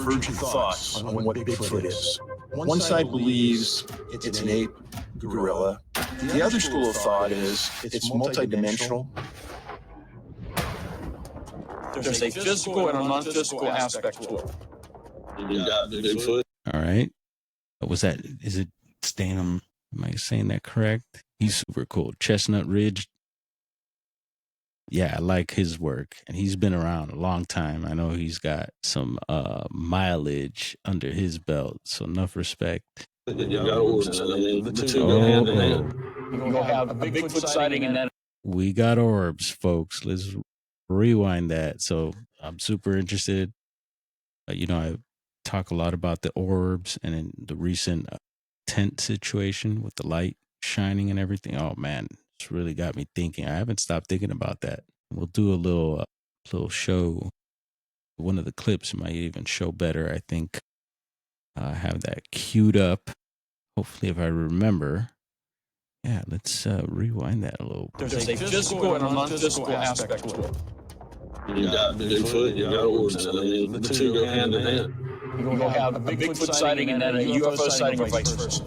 divergent thoughts on what Bigfoot is. One side believes it's an ape, gorilla. The other school of thought is it's multidimensional. There's a physical and a non-physical aspect to it. You got Bigfoot. All right. What was that? Is it Stanham? Am I saying that correct? He's super cool. Chestnut Ridge. Yeah, I like his work. And he's been around a long time. I know he's got some mileage under his belt. So enough respect. You got orbs. The two go hand in hand. You're going to have a Bigfoot sighting and then We got orbs, folks. Let's rewind that. So I'm super interested. I talk a lot about the orbs and in the recent tent situation with the light shining and everything. Oh man, it's really got me thinking. I haven't stopped thinking about that. We'll do a little show. One of the clips might even show better. I think I have that queued up. Hopefully, if I remember. Yeah, let's rewind that a little. there's a physical and a non-physical aspect to it. You got Bigfoot. You got orbs. The two go hand in hand. You're going to have a Bigfoot sighting and then a UFO sighting or vice versa.